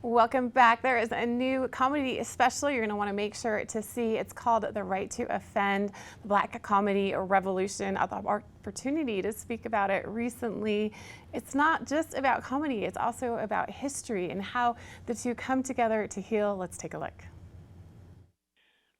Welcome back. There is a new comedy special you're going to want to make sure to see. It's called The Right to Offend, the Black Comedy Revolution. I had the opportunity to speak about it recently. It's not just about comedy, it's also about history and how the two come together to heal. Let's take a look.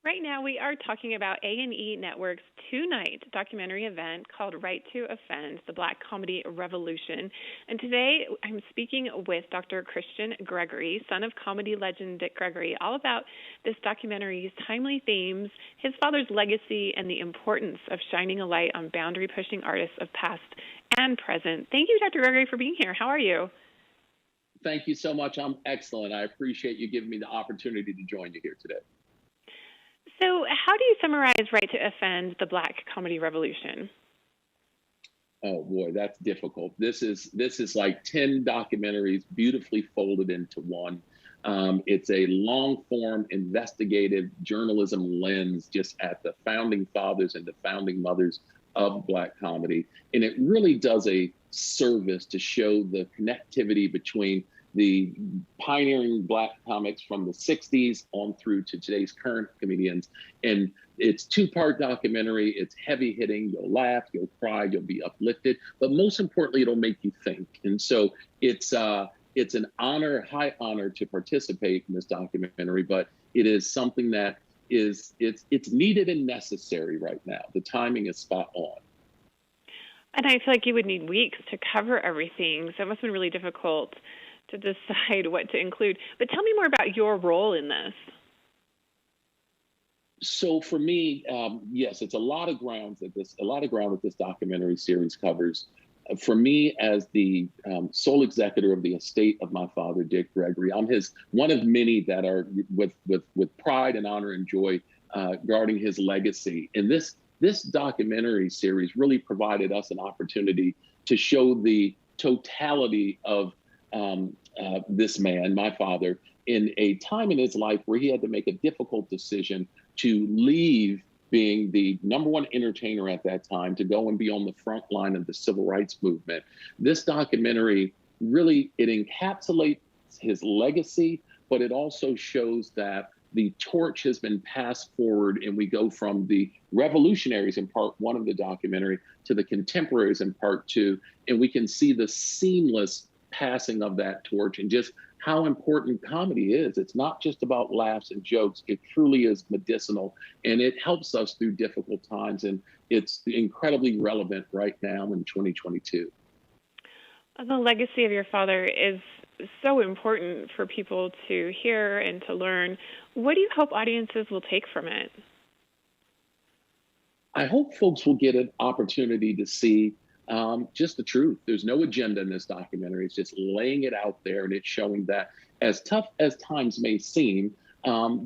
Right now, we are talking about A&E Network's two-night documentary event called Right to Offend, the Black Comedy Revolution. And today, I'm speaking with Dr. Christian Gregory, son of comedy legend Dick Gregory, all about this documentary's timely themes, his father's legacy, and the importance of shining a light on boundary-pushing artists of past and present. Thank you, Dr. Gregory, for being here. How are you? Thank you so much. I'm excellent. I appreciate you giving me the opportunity to join you here today. So how do you summarize Right to Offend, the Black Comedy Revolution? Oh boy, that's difficult. This is like 10 documentaries beautifully folded into one. It's a long form investigative journalism lens just at the founding fathers and the founding mothers of Black comedy. And it really does a service to show the connectivity between the pioneering Black comics from the 60s on through to today's current comedians. And it's two-part documentary. It's heavy hitting. You'll laugh, you'll cry, you'll be uplifted, but most importantly, it'll make you think. And so it's an honor, high honor to participate in this documentary, but it is something that it's needed and necessary right now. The timing is spot on. And I feel like you would need weeks to cover everything. So it must have been really difficult to decide what to include. But tell me more about your role in this. So for me, yes, it's a lot of ground that this documentary series covers. For me, as the sole executor of the estate of my father, Dick Gregory, I'm one of many that are with pride and honor and joy guarding his legacy. And this documentary series really provided us an opportunity to show the totality of this man, my father, in a time in his life where he had to make a difficult decision to leave being the number one entertainer at that time to go and be on the front line of the civil rights movement. This documentary really, it encapsulates his legacy, but it also shows that the torch has been passed forward, and we go from the revolutionaries in part one of the documentary to the contemporaries in part two, and we can see the seamless passing of that torch and just how important comedy is. It's not just about laughs and jokes. It truly is medicinal, and it helps us through difficult times, and it's incredibly relevant right now in 2022. The legacy of your father is so important for people to hear and to learn. What do you hope audiences will take from it? I hope folks will get an opportunity to see just the truth. There's no agenda in this documentary. It's just laying it out there, and it's showing that as tough as times may seem,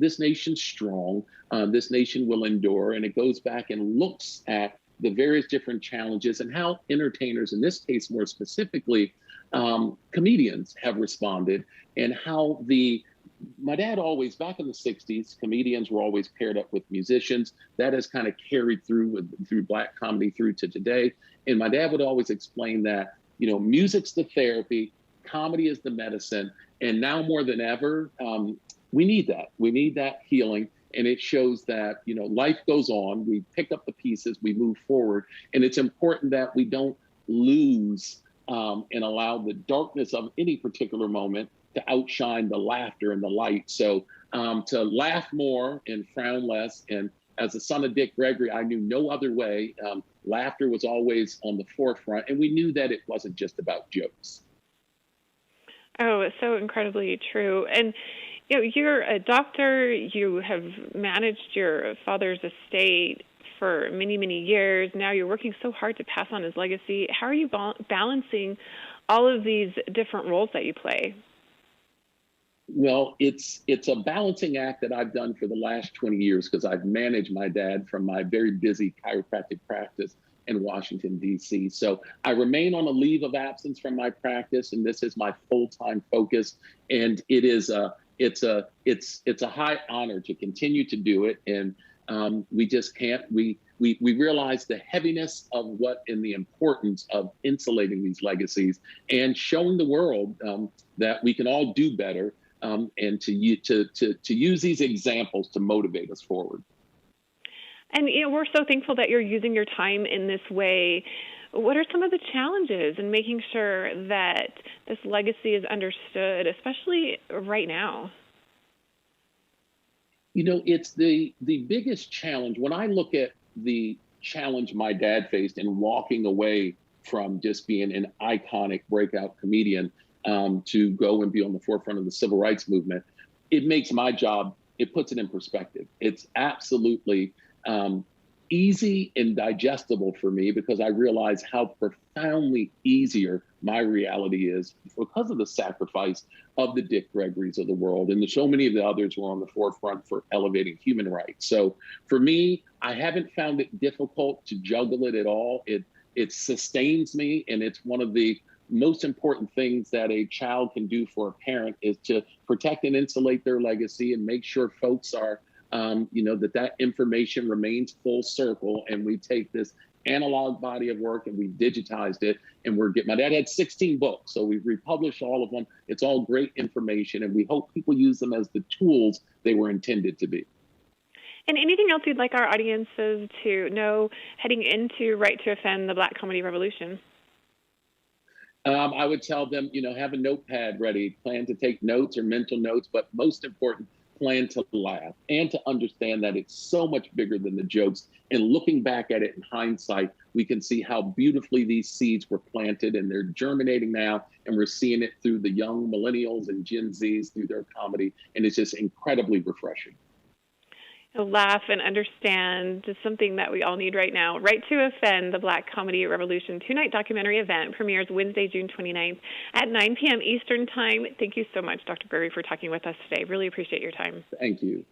this nation's strong. This nation will endure, and it goes back and looks at the various different challenges and how entertainers, in this case more specifically, comedians have responded, and how my dad always, back in the 60s, comedians were always paired up with musicians. That has kind of carried through Black comedy through to today. And my dad would always explain that, music's the therapy, comedy is the medicine. And now more than ever, we need that. We need that healing. And it shows that, life goes on. We pick up the pieces, we move forward. And it's important that we don't lose and allow the darkness of any particular moment to outshine the laughter and the light. So to laugh more and frown less. And as a son of Dick Gregory, I knew no other way. Laughter was always on the forefront. And we knew that it wasn't just about jokes. Oh, it's so incredibly true. And you're a doctor. You have managed your father's estate for many, many years. Now you're working so hard to pass on his legacy. How are you balancing all of these different roles that you play? Well, it's a balancing act that I've done for the last 20 years because I've managed my dad from my very busy chiropractic practice in Washington, D.C. So I remain on a leave of absence from my practice, and this is my full-time focus. And it's a high honor to continue to do it. And we just can't. We realize the heaviness of what and the importance of insulating these legacies and showing the world that we can all do better. and to use these examples to motivate us forward. And we're so thankful that you're using your time in this way. What are some of the challenges in making sure that this legacy is understood, especially right now? It's the biggest challenge. When I look at the challenge my dad faced in walking away from just being an iconic breakout comedian to go and be on the forefront of the civil rights movement, it makes my job, it puts it in perspective. It's absolutely easy and digestible for me because I realize how profoundly easier my reality is because of the sacrifice of the Dick Gregorys of the world and so many of the others who are on the forefront for elevating human rights. So for me, I haven't found it difficult to juggle it at all. It sustains me, and it's one of the most important things that a child can do for a parent is to protect and insulate their legacy and make sure folks are that information remains full circle, and we take this analog body of work and we digitized it, and my dad had 16 books, so we've republished all of them. It's all great information, and we hope people use them as the tools they were intended to be. And anything else you'd like our audiences to know heading into Right to Offend, the Black Comedy Revolution? I would tell them, have a notepad ready, plan to take notes or mental notes, but most important, plan to laugh and to understand that it's so much bigger than the jokes. And looking back at it in hindsight, we can see how beautifully these seeds were planted, and they're germinating now. And we're seeing it through the young millennials and Gen Zs through their comedy. And it's just incredibly refreshing. Laugh and understand is something that we all need right now. Right to Offend, the Black Comedy Revolution two-night documentary event premieres Wednesday, June 29th at 9 p.m. Eastern Time. Thank you so much, Dr. Gregory, for talking with us today. Really appreciate your time. Thank you.